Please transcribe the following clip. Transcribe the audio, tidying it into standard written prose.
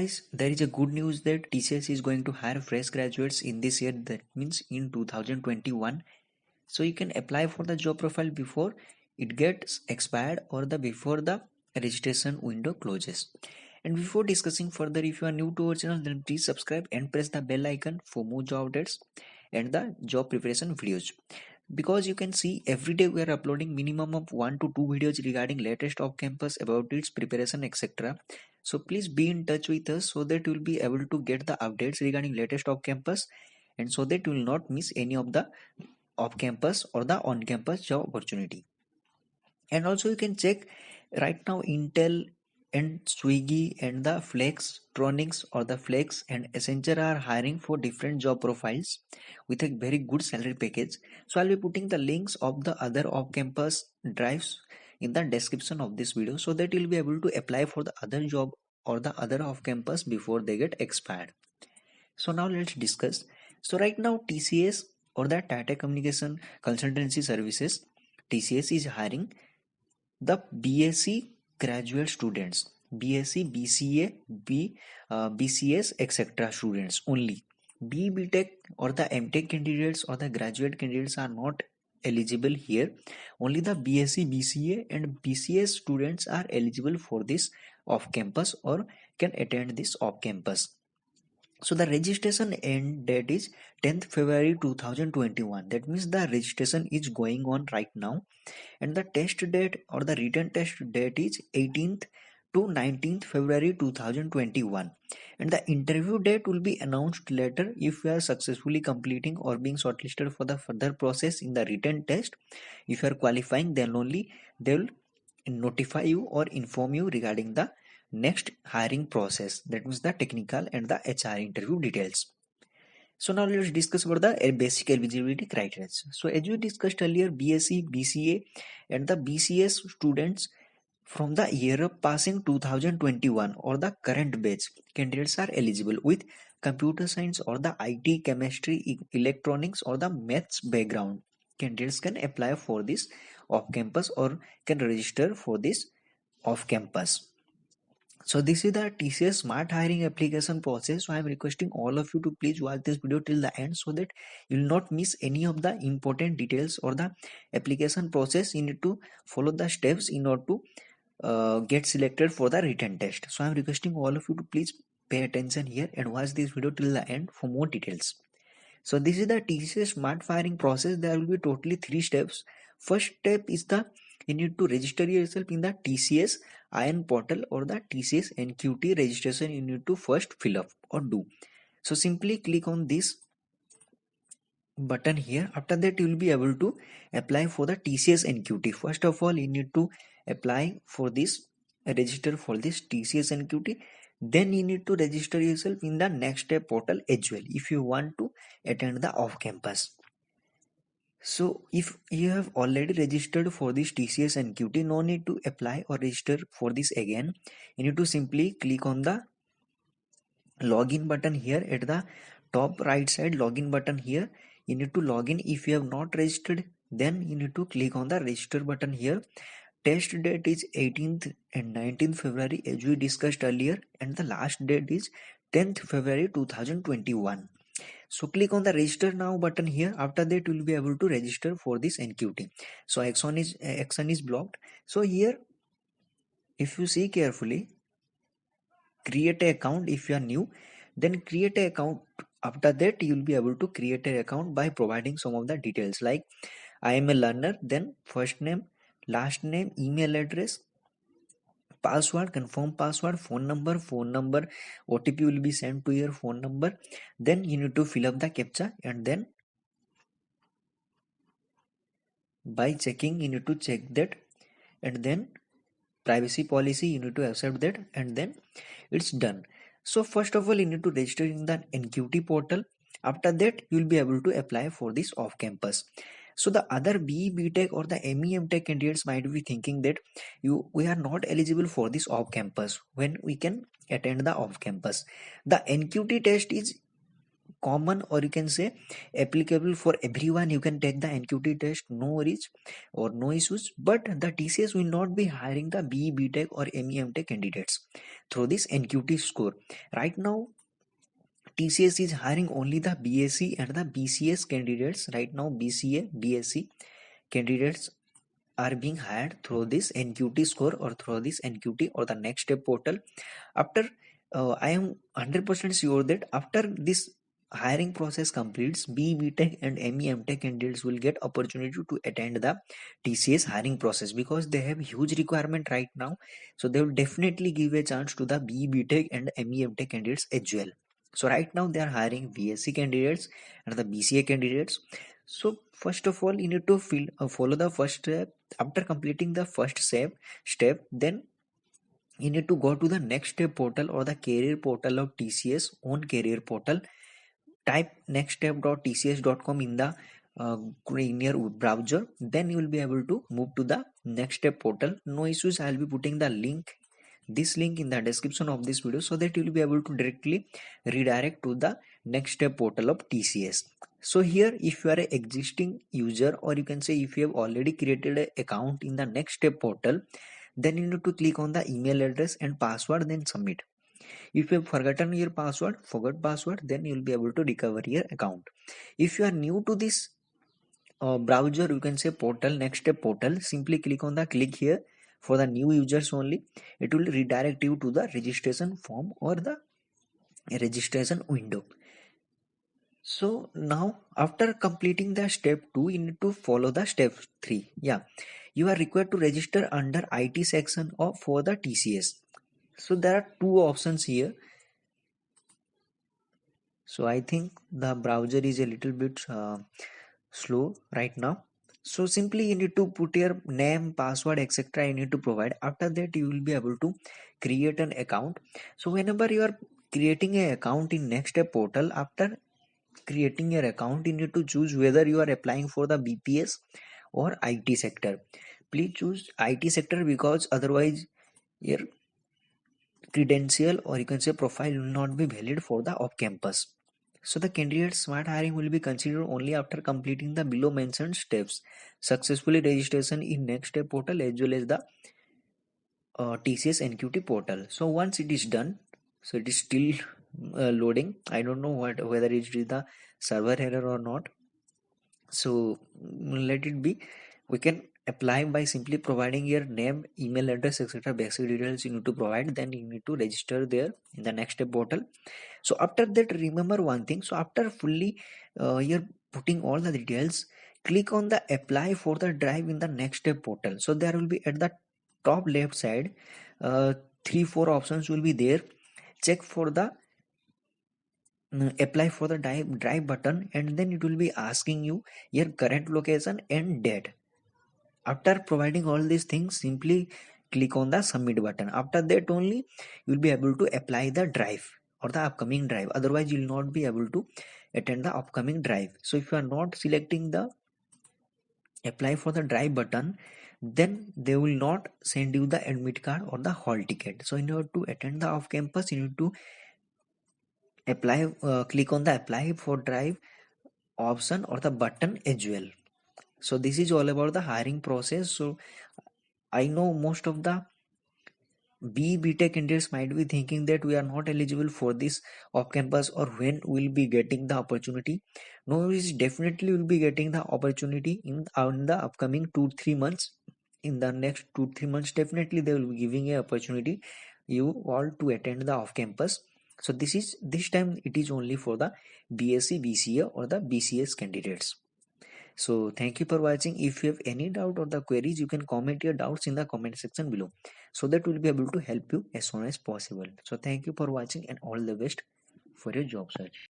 guys, there is a good news that TCS is going to hire fresh graduates in this year, that means in 2021. So you can apply for the job profile before it gets expired or the before the registration window closes. And before discussing further, if you are new to our channel, then please subscribe and press the bell icon for more job updates and the job preparation videos. Because you can see every day we are uploading minimum of 1 to 2 videos regarding latest off campus, about its preparation, etc. So please be in touch with us so that you will be able to get the updates regarding latest off campus, and so that you will not miss any of the off campus or the on campus job opportunity. And also you can check right now Intel and Swiggy and the Flextronics or the Flex and Accenture are hiring for different job profiles with a very good salary package. So I'll be putting the links of the other off campus drives in the description of this video, so that you'll be able to apply for the other job or the other off campus before they get expired. So now let's discuss. So right now TCS or the Tata Communication Consultancy Services, TCS is hiring the BSc graduate students, BSc, BCA, BCS, etc. students only. BTech or the MTech candidates or the graduate candidates are not eligible here. Only the BSc, BCA and BCS students are eligible for this off campus or can attend this off campus. So the registration end date is 10th February 2021. That means the registration is going on right now, and the test date or the written test date is 18th to 19th February 2021, and the interview date will be announced later if you are successfully completing or being shortlisted for the further process in the written test. If you are qualifying, then only they will notify you or inform you regarding the next hiring process, that means the technical and the HR interview details. So now let's discuss about the basic eligibility criteria. So as we discussed earlier, BSc, BCA and the BCS students from the year of passing 2021 or the current batch candidates are eligible with computer science or the IT, chemistry, electronics or the maths background. Candidates can apply for this off campus or can register for this off campus. So this is the TCS smart hiring application process. So I am requesting all of you to please watch this video till the end, so that you will not miss any of the important details or the application process. You need to follow the steps in order to get selected for the written test. So I am requesting all of you to please pay attention here and watch this video till the end for more details. So this is the TCS smart hiring process. There will be totally 3 steps. First step is the you need to register yourself in the TCS IN portal or the TCS NQT registration. You need to first fill up or do. So simply click on this button here. After that you will be able to apply for the TCS NQT. First of all you need to apply for this, register for this TCS NQT. Then you need to register yourself in the next step portal as well if you want to attend the off campus. So if you have already registered for this TCS NQT, no need to apply or register for this again. You need to simply click on the login button here at the top right side, login button here. You need to log in. If you have not registered, then you need to click on the register button here. Test date is 18th and 19th February as we discussed earlier, and the last date is 10th February 2021. So click on the register now button here. After that you will be able to register for this NQT. So action is blocked. So here if you see carefully, create an account. If you are new, then create an account. After that you will be able to create an account by providing some of the details like I am a learner, then first name, last name, email address, password, confirm password, phone number, OTP will be sent to your phone number. Then you need to fill up the captcha, and then by checking you need to check that, and then privacy policy you need to accept that, and then it's done. So first of all you need to register in the NQT portal. After that you will be able to apply for this off campus. So the other BTech or the MEM-Tech candidates might be thinking that we are not eligible for this off campus when we can attend the off campus. The NQT test is common, or you can say applicable for everyone. You can take the NQT test, no worries or no issues. But the TCS will not be hiring the BE BTech or ME MTech candidates through this NQT score. Right now TCS is hiring only the BSc and the BCS candidates. Right now BCA, BSc candidates are being hired through this NQT score or through this NQT or the next step portal. After I am 100% sure that after this hiring process completes, BE BTech and ME MTech candidates will get opportunity to attend the TCS hiring process, because they have huge requirement right now. So they will definitely give a chance to the BE BTech and ME MTech candidates as well. So right now they are hiring BSc candidates and the BCA candidates. So first of all, you need to follow the first step. After completing the first step, then you need to go to the next step portal or the career portal of TCS own career portal. Type nextstep.tcs.com in the in your browser. Then you will be able to move to the next step portal. No issues. I'll be putting the link, this link in the description of this video, so that you will be able to directly redirect to the next step portal of TCS. So here, if you are an existing user, or you can say if you have already created an account in the next step portal, then you need to click on the email address and password, then submit. If you have forgotten your password, forgot password, then you will be able to recover your account. If you are new to this browser, you can say portal, next step portal, simply click on the click here for the new users only. It will redirect you to the registration form or the registration window. So now after completing the step 2, you need to follow the step 3. Yeah, you are required to register under IT section of for the TCS. So there are two options here. So I think the browser is a little bit slow right now. So simply you need to put your name, password, etc. you need to provide. After that you will be able to create an account. So whenever you are creating an account in next step portal, after creating your account, you need to choose whether you are applying for the BPS or IT sector. Please choose IT sector, because otherwise your credential or you can say profile will not be valid for the off campus. So the candidate smart hiring will be considered only after completing the below mentioned steps. Successfully registration in next step portal as well as the TCS NQT portal. So once it is done, so it is still loading. I don't know whether it is the server error or not. So let it be. We can apply by simply providing your name, email address, etc. Basic details you need to provide. Then you need to register there in the next step portal. So after that, remember one thing. So after fully you're putting all the details, click on the apply for the drive in the next step portal. So there will be at the top left side, 3-4 options will be there. Check for the apply for the drive button, and then it will be asking you your current location and date. After providing all these things, simply click on the submit button. After that only you will be able to apply the drive or the upcoming drive. Otherwise you will not be able to attend the upcoming drive. So if you are not selecting the apply for the drive button, then they will not send you the admit card or the hall ticket. So in order to attend the off campus, you need to apply click on the apply for drive option or the button as well. So this is all about the hiring process. So I know most of the BTech candidates might be thinking that we are not eligible for this off campus, or when we'll be getting the opportunity. No, we definitely will be getting the opportunity in the upcoming 2-3 months. In the next 2-3 months, definitely they will be giving a opportunity you all to attend the off campus. So this time it is only for the BSc, BCA or the BCS candidates. So thank you for watching. If you have any doubt or the queries, you can comment your doubts in the comment section below, so that we'll be able to help you as soon as possible. So thank you for watching and all the best for your job search.